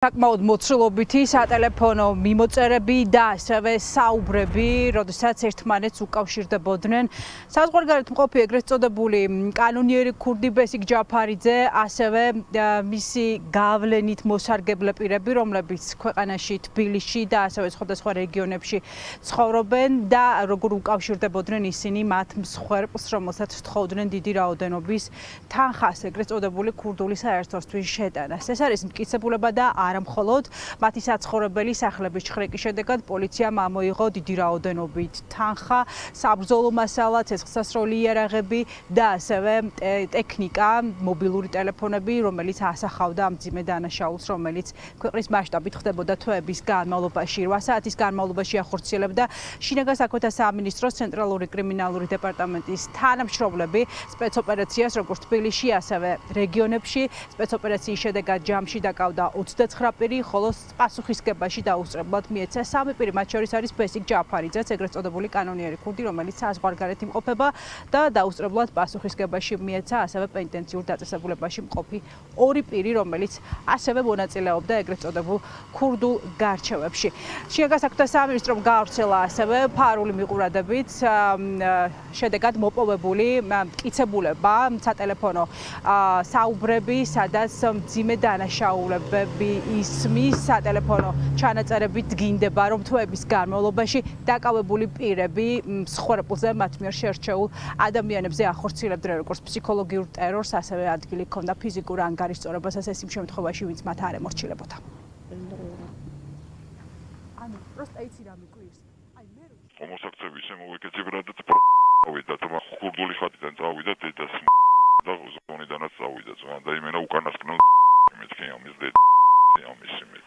საკმაოდ მოცულობითი სატელეფონო მიმოწერები და ასევე საუბრები, როდესაც ერთმანეთს უკავშირდებოდნენ. საზღვარგარეთ მყოფი ეგრეთ წოდებული კანონიერი ქურდი ბესიკ ჯაფარიძე, ასევე მისი გავლენით მოსარგებლე პირები, რომლებიც ქვეყანაში, თბილისში და ასევე სხვადასხვა რეგიონებში ცხოვრობენ და როგორ უკავშირდებოდნენ ისინი მათ მსხვერპლს, რომელსაც თხოვდნენ დიდი რაოდენობის თანხას ეგრეთ წოდებული ქურდული საერთოსთვის შეტანას. ეს არის მტკიცებულება და არა მხოლოდ მათი საცხოვრებელი სახლების ჩხრეკის შედეგად პოლიციამ ამოიღო დიდი რაოდენობით თანხა, საბრძოლო მასალა, ცეცხლსასროლი იარაღები და ასევე ტექნიკა, მობილური ტელეფონები, რომელიც ასახავდა ამ მძიმე დანაშაულს, რომელიც ქვეყნის მასშტაბით ხდებოდა თვეების განმავლობაში, 8 საათის განმავლობაში ახორციელებდა შინაგან საქმეთა სამინისტროს ცენტრალური კრიმინალური დეპარტამენტის თანამშრომლები სპეცოპერაციას, როგორც თბილისში, ასევე რეგიონებში. სპეცოპერაციის შედეგად ჯამში დაკავდა 29 პირი, ხოლო პასუხისგებაში დაუსწრებლად მიეცა 3 პირი, მათ შორის არის ბესიკ ჯაფარიძეც, ეგრეთ წოდებული კანონიერი ქურდი, რომელიც საზღვარგარეთ იმყოფება და დაუსწრებლად პასუხისგებაში მიეცა ასევე პენიტენციურ დაწესებულებაში მყოფი 2 პირი, რომელიც ასევე მონაწილეობდა ეგრეთ წოდებულ ქურდულ გარჩევებში. შინაგან საქმეთა სამინისტრომ გაავრცელა ასევე ფარული მიყურადებით შედეგად მოპოვებული მტკიცებულება სატელეფონო საუბრები, სადაც მძიმე დანაშაულებები ისმის სატელეფონო ჩანაწერები დგინდება, რომ თვეების განმავლობაში დაკავებული პირები მსხვერპლზე მათ მიერ შერჩეულ ადამიანებზე ახორციელებდნენ როგორც ფსიქოლოგიურ ტერორს, ასევე ადგილი ჰქონდა ფიზიკურ ანგარიშწორებასაც ეს იმ შემთხვევაში, ვინც მათ არ ემორჩილებოდა. ანუ просто ეცი რა მიკვირს. აი მე ჰომოსექსუალები ისე მოვეკეცებოდა და წავიდა, თუმცა ქურდული ხატიდან წავიდა დედას და ზონიდანაც წავიდა, და იმენა უკანასკნელ მეთქი ამის დედა.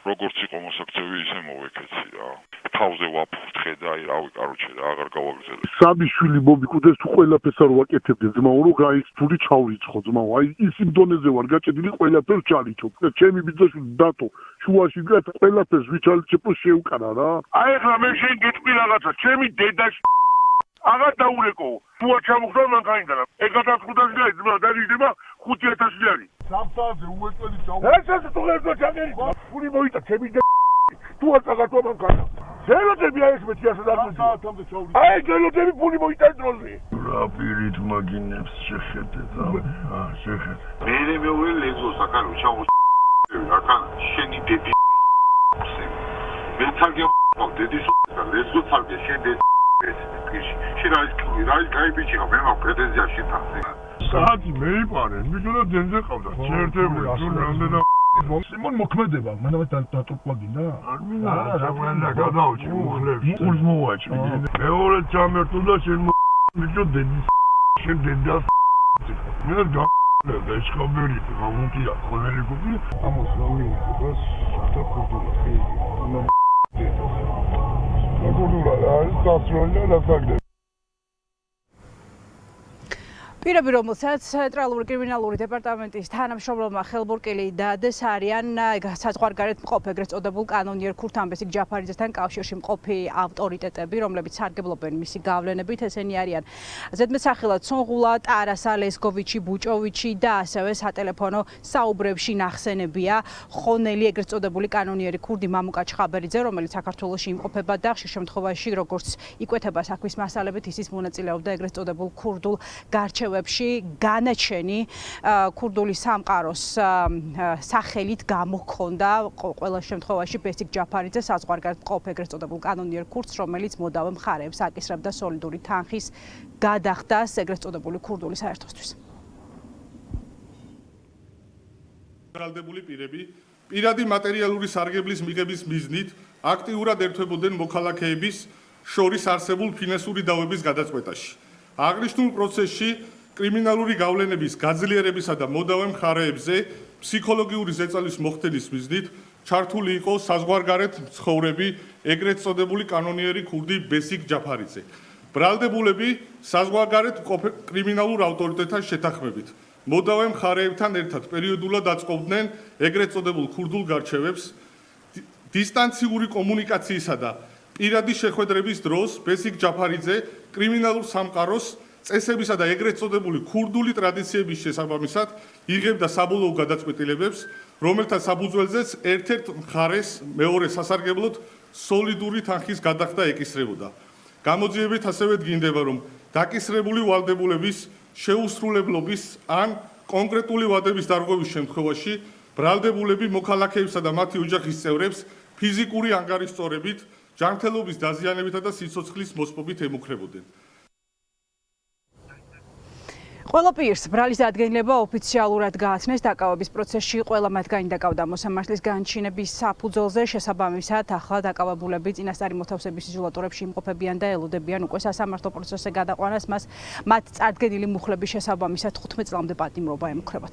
როგორც იყო ჰომოსექსუალი ისე მოვეკეცი რა. თავზე ვაფრთხე და აი რავი, კაროჩე რა, აღარ გავაგრძელებ. სამი შვილი მომიკვდეს თუ ყველაფერს არ ვაკეთებდი, ძმაო, რომ გაიქცული ჩავრიცხო, ძმაო, აი ის იმ დონეზე ვარ გაჭედილი, ყველაფერს ჩალიჩო. ჩემი ბიძაშვილი დათო, შუაში გეთ ყველაფერს ვიჩალიჩო შეუკანა რა. აი ხა მე შენ გეტყვი რაღაცა, ჩემი დედას აღარ დაურეკო. თუა ჩამოხდა მანქანიდან. 1500 ლარი ძმა დაიდება 5000 ლარი. სამსაათზე უეწელი ჩაუ. ეს თუ ერთო ჩაგერი. ფული მოიტა ჩემი თუა წაგატო მანქანა. გელოდები აი ეს მეცი ასე დაგმეცი. საათამდე ჩაური. აი გელოდები ფული მოიტა დროზე. რა პირით მაგინებს შეხედეთ, შეხედეთ. მე მეუღლე ლეზოს აქან ჩაუ. აქან შენი დედი. მე თალგე დედის ლეზო თალგე შენ დედი. შენ არის კაი ბიჭი ხარ, მე მაქვს პრეტენზია შეთანხმე. საათი მეიპარე, მიგონა დენზე ყავდა. შეერთებული, რამდენი სიმონ მოქმედება, მანავე დატოპლა გინდა? არ მინდა, რა გადაუჭი უხლებს. პულს მოვაჭი. მეორე ჩამერთო და შენ მიგო დედის შენ დედას. მე და ეს ხაბერი გამუნკია, ხოლმე გუგი. ამოს გამიყვეს და ქურდულა. ქურდულა არის დასროლი და დასაგდე. პირები, რომელსაც ცენტრალური კრიმინალური დეპარტამენტის თანამშრომლებმა ხელბურკილი დადეს, არიან საზღვარგარეთ მყოფ ეგრეთ წოდებულ კანონიერ ქურთან ბესიკ ჯაფარიძესთან კავშირში მყოფი ავტორიტეტები, რომლებიც სარგებლობენ მისი გავლენებით. ესენი არიან ზედმეტსახელად ცონღულა, ტარასა, ლესკოვიჩი, ბუჭოვიჩი და ასევე სატელეფონო საუბრებში ნახსენებია ხონელი ეგრეთ წოდებული კანონიერი ქურდი მამუკა ჩხაბერიძე, რომელიც საქართველოში იმყოფება და ხშირ შემთხვევაში, როგორც იკვეთება საქმის მასალებით, ისიც მონაწილეობდა ეგრეთ წოდებულ ქურდულ გარჩევებში. განაჩენი ქურდული სამყაროს სახელით გამოჰქონდა ყველა შემთხვევაში ბესიკ ჯაფარიძე საზღვარგარეთ მყოფ ეგრეთ წოდებულ კანონიერ ქურდს, რომელიც მოდავე მხარეებს აკისრებდა სოლიდური თანხის გადახდას ეგრეთ წოდებული ქურდული საერთოსთვის. ბრალდებული პირები პირადი მატერიალური სარგებლის მიღების მიზნით აქტიურად ერთვებოდნენ მოქალაქეების შორის არსებულ ფინანსური დავების გადაწყვეტაში. აღნიშნულ პროცესში კრიმინალური გავლენების გაძლიერებისა და მოდავე მხარეებზე ფსიქოლოგიური ზეწოლის მოხდენის მიზნით ჩართული იყო საზღვარგარეთ მცხოვრები ეგრეთ წოდებული კანონიერი ქურდი ბესიკ ჯაფარიძე. ბრალდებულები საზღვარგარეთ მყოფ კრიმინალურ ავტორიტეტთან შეთანხმებით მოდავე მხარეებთან ერთად პერიოდულად აწყობდნენ ეგრეთ წოდებულ ქურდულ გარჩევებს დისტანციური კომუნიკაციისა და პირადი შეხვედრების დროს ბესიკ ჯაფარიძე კრიმინალურ სამყაროს წესებისა და ეგრეთ წოდებული ქურდული ტრადიციების შესაბამისად იღებდა საბოლოო გადაწყვეტილებებს, რომელთა საფუძველზეც ერთ-ერთ მხარეს მეორე სასარგებლოდ სოლიდური თანხის გადახდა ეკისრებოდა. გამოძიებით ასევე დგინდება, რომ დაკისრებული ვალდებულების შეუსრულებლობის ან კონკრეტული ვადების დარღვევის შემთხვევაში ბრალდებულები მოქალაქეებსა და მათი ოჯახის წევრებს ფიზიკური ანგარიშწორებით, ჯანმრთელობის დაზიანებითა და სიცოცხლის მოსპობით ემუქრებოდნენ. ყველა პირს ბრალის დადგენილება ოფიციალურად გააცნეს დაკავების პროცესში. ყველა მათგანი დაკავდა მოსამართლის განჩინების საფუძველზე. შესაბამისად, ახლა დაკავებულები წინასწარი მოთავსების იზოლატორებში იმყოფებიან და ელოდებიან უკვე სასამართლო პროცესზე გადაყვანას. მათ წარდგენილი მუხლების შესაბამისად 15 წლამდე პატიმრობა ემუქრებათ.